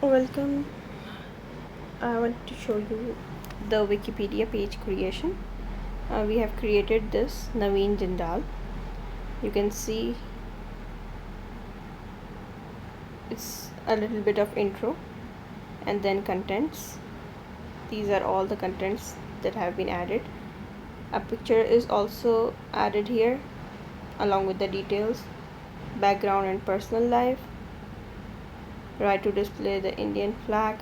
Welcome. I want to show you the Wikipedia page creation. We have created this Naveen Jindal. You can see it's a little bit of intro and then contents. These are all the contents that have been added. A picture is also added here along with the details, background and personal life, right to display the Indian flag.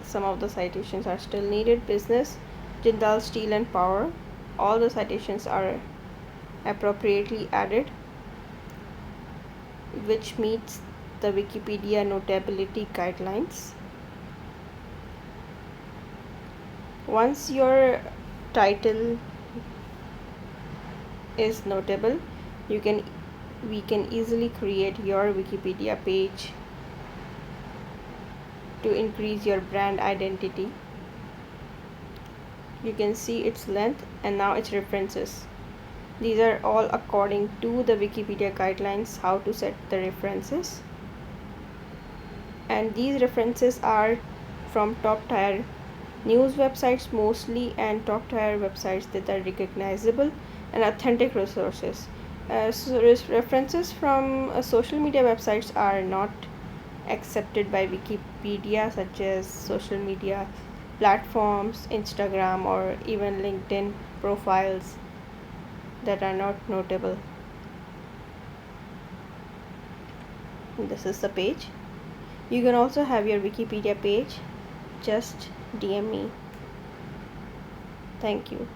Some of the citations are still needed. Business, Jindal Steel and Power. All the citations are appropriately added, which meets the Wikipedia notability guidelines. Once your title is notable, we can easily create your Wikipedia page to increase your brand identity. You can see its length and now its references. These are all according to the Wikipedia guidelines how to set the references, and these references are from top tier news websites mostly and top tier websites that are recognizable and authentic resources. References from social media websites are not accepted by Wikipedia, such as social media platforms, Instagram, or even LinkedIn profiles that are not notable. This is the page. You can also have your Wikipedia page. Just DM me. Thank you.